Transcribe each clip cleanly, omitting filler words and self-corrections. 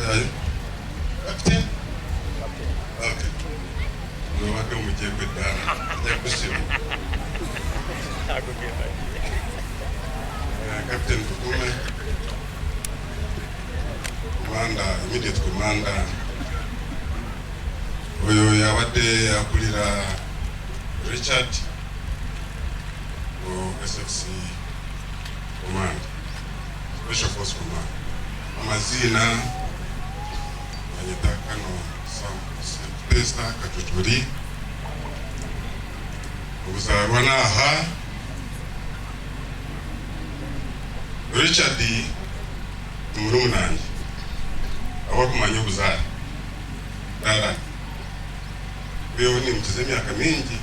Captain? Okay. No, I don't want to get with that. Captain Kukume, Commander, immediate commander. Oyo yabadde akulira Richard SFC Command, Special Force Command. Amazina Anyetakano Pesta Katuturi Uzarwana aha Richard Murumnanyi awakumanya obuzara dala beho ni mtuze myaka mingi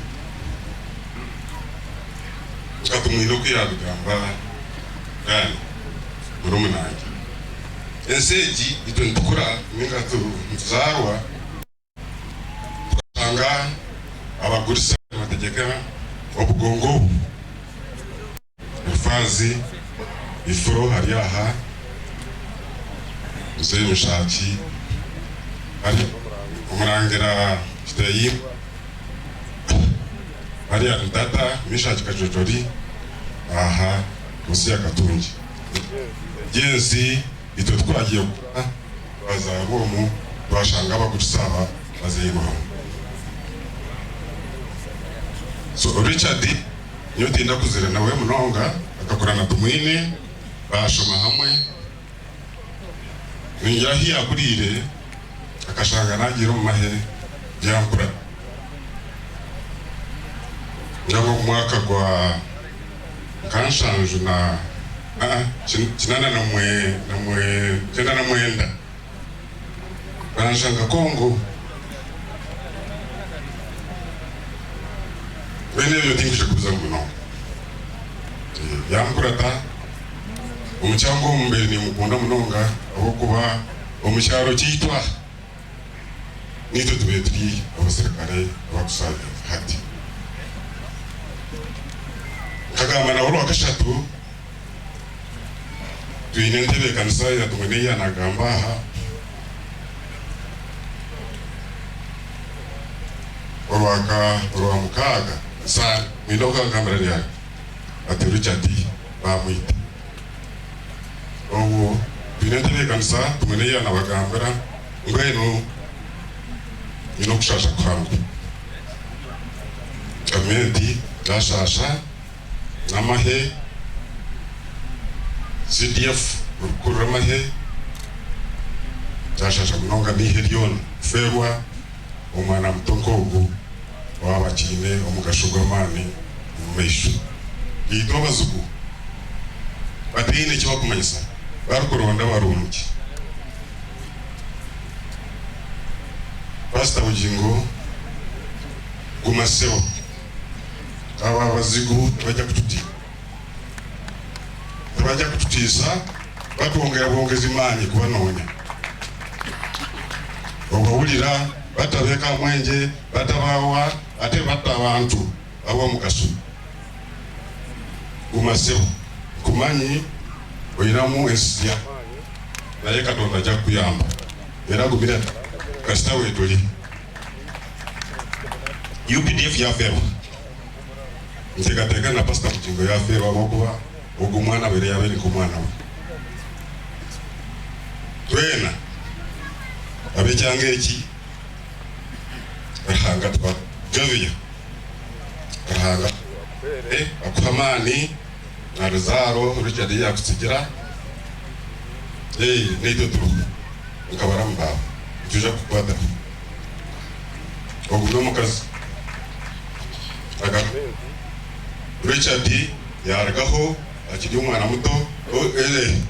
tukatumwira kwirabigamba gani Murumnanyi enseji itontukura mingatu mtuzarwa tukanga abagurisa amategeka obugongo ifazi ifuro hariyaha Mzee Mushaki ari umurangira kiteyi ari atata Mishaki Kajojori aha musi ya Katungi genzi ito twagiye bazabomu bashanga bagusaba bazeyimo so Richard nyotinda kuzira nawe munonga akakorana tumwine bashoma hamwe Ninjahi akurire akashanga nagira mu mahe byankura ngabo mwaka gwa kanshanju na kinana na mwenda banshanga Kongo bene byo tingishe kuza muno yankurata umucyango mbere ni mukunda munonga aho kuba umucyaro cyitwa nito tubetri abasirikare abakusaza hati kagama na woro akashatu tuinentebe kanisa ya tumene nagamba ha orwa mukaga sa miloka ngamara ya ati Richard bamwita owo binentebe kanisa tumene nabagambara ngweno kushasha kwangu kamenti gashasha namahe CDF kuramahe gashasha munonga miherion ferwa umwana mutonkogo wabakine omugashugomani mumeshu yitwa bazugu batine cyo bakumanyisa barukoronda barumuki Pastor Bugingo gumaseo aba bazigu bajya kututisa batongera bongeza imanye kubanonya obawulira batabeka mwenje batabawa ate batabantu abo mukasu gumaseo kumanyi oyinamu esya naye Katonda ajja kuyamba era gumira kasita wetuli Updf yafewa ntegateka na Pastor Bugingo yafewa bokuba ogumwana bere yabere ku mwana we twena abecyange eki ahanga twa javiya ahanga akamani na Lazaro Richard yakusigira neito turu nkabaramba tuja kukwata ogumwe mukazi aga Richard yaragaho akiri umwana muto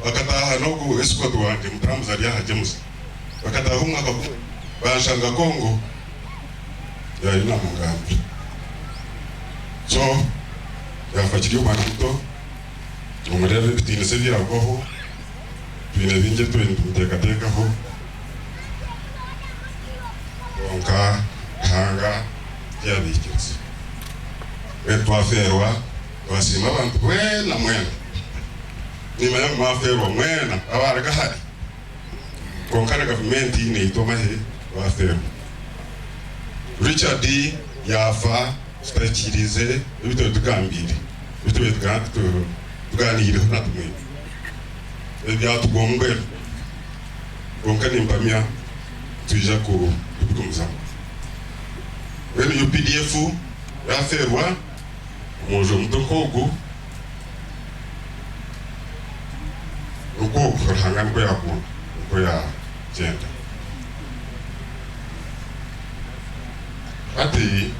bakataha no ku escort wanje mutamuza rya hajemusa bakataha umwaka bashanga Kongo yari na mugambi so yafakiri umwana muto umurebe bitine se biragoho bine binje tutekatekaho onka hanga yabikitse etwaferwa wasima abantu mwena nyuma ya maferwa mwena abaraga hari konkana government ne itomahe wa fero Richard yafa tutakirize ibito tugambire ibito tuganire na tumwe ebya tugombe konkana impamya tuja ku kubikomza wenu UPDF yaferwa mojo mtokogu uko kurhangana ko yakuna ko ya genda ati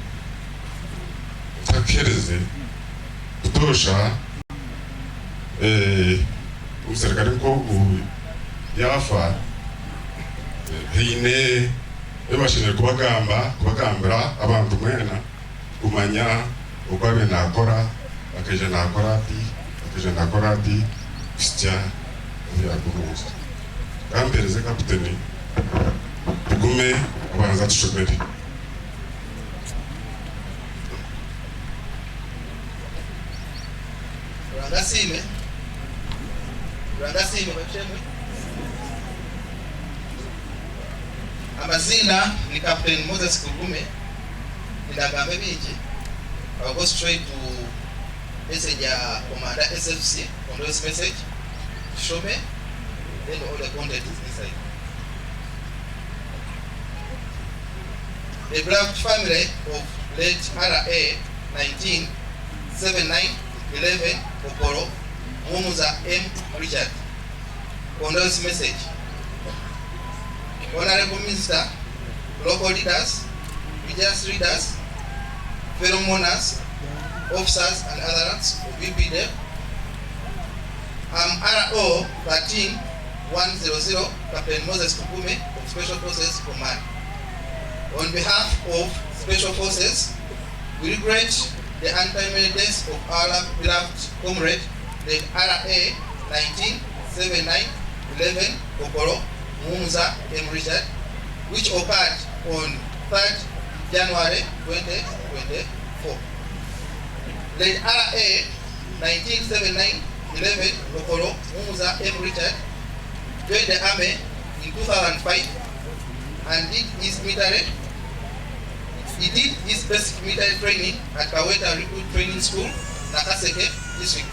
takereze kutosha userikali ko yafa hine ebashine kubagambira abantu mwena kumanya uko abe nakora akeje nakora ati kutya ya kuruza kampereze kapiteni tugume abanza tushobere Rangasime bachemwe amazina ni Captain Moses Kugume ndagambe biji. I'll go straight to message ya Commander SFC on this message. Show me, then all the content is inside. The beloved family of late RA 1979-11 Okoro Mumuza M. Richard. On this message. Honorable Minister, local leaders, religious leaders, fellow mourners, officers and others of UPDF. I'm RO 13100, Captain Moses Kugume of Special Forces Command. On behalf of Special Forces, we regret the untimely death of our beloved comrade, the RA 1979-11 Okoro Mumuza M. Richard, which occurred on 3rd January 2024. The RA 1979-11 Okoro Mumuza M. Richard joined the army in 2005 and did his basic military training at Kaweta Recruit Training School, Nakaseke District.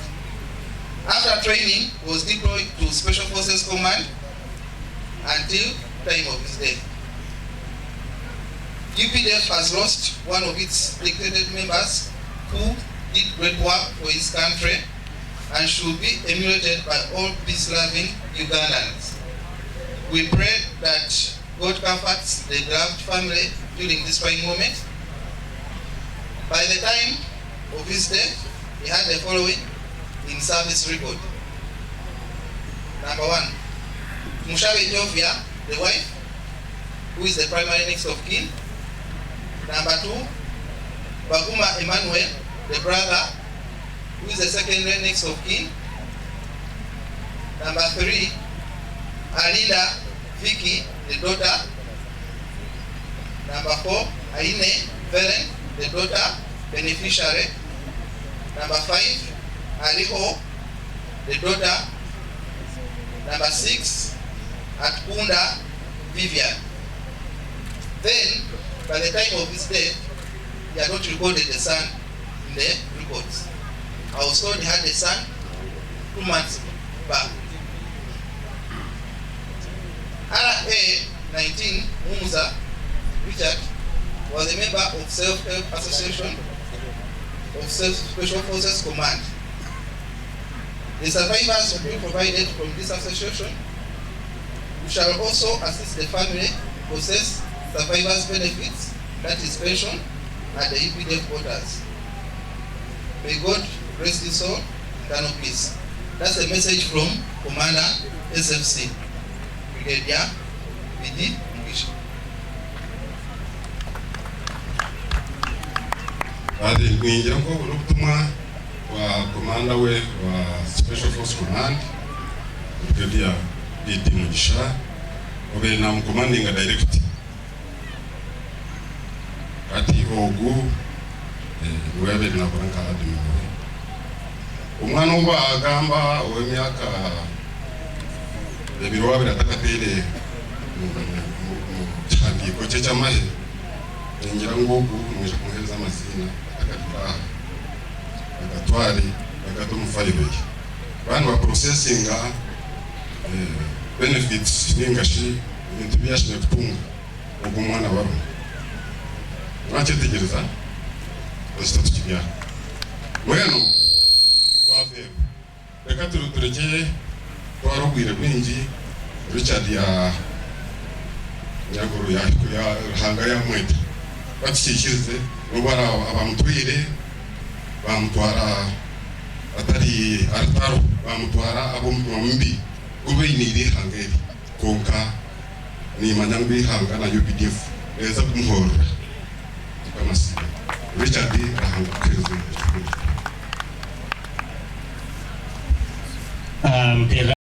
After training, he was deployed to Special Forces Command until time of his death. UPDF has lost one of its dedicated members who did great work for his country and should be emulated by all peace-loving Ugandans. We pray that God comforts the beloved family during this trying moment. By the time of his death, he had the following in service record. Number 1, Mushabe Jovia, the wife, who is the primary next of kin. Number 2, Baguma Emmanuel, the brother, who is the secondary next of kin. Number 3, Alida Vicky, the daughter. Number 4, Aine Velen, the daughter, beneficiary. Number 5, Aliho, the daughter. Number 6, Atkunda Vivian. Then, by the time of his death, he had not recorded the son in the records. I was told he had a son 2 months back. RA 19 Mumuza Richard was a member of Self-Help Association of Special Forces Command. The survivors will be provided from this association. We shall also assist the family process survivors' benefits, that is pension, at the UPDF quarters. May God rest his soul, eternal peace. That's a message from Commander SFC, Brigadier BD English. Adi kuingia kwa ubutumwa wa Commander we wa Special Force Command, Brigadier BD Mugisha, obe na commanding direct. Ati ogu webe na kuranka adimi. Umwana uba agamba ow'emyaka 2023 checha mahe ngira ngoku mwisha kumuhereza amazina akatwara akatwari akatumufayibeye bana ba processing benefits ningashi ibintu byashimye kutunga ubwo mwana wabo nachetegereza bastatu kibya mweno twave reka turekeye twarogwire bwingi Richard ya nyaguru ya hanga ya mwete batikishirize ubara abamutwire bamutwara atari artaro bamutwara abo mumbi ube iniri hangeri konka ni manyangbi hanga na Updf eza kumhora Amasasi Richard ahanga krizo mpira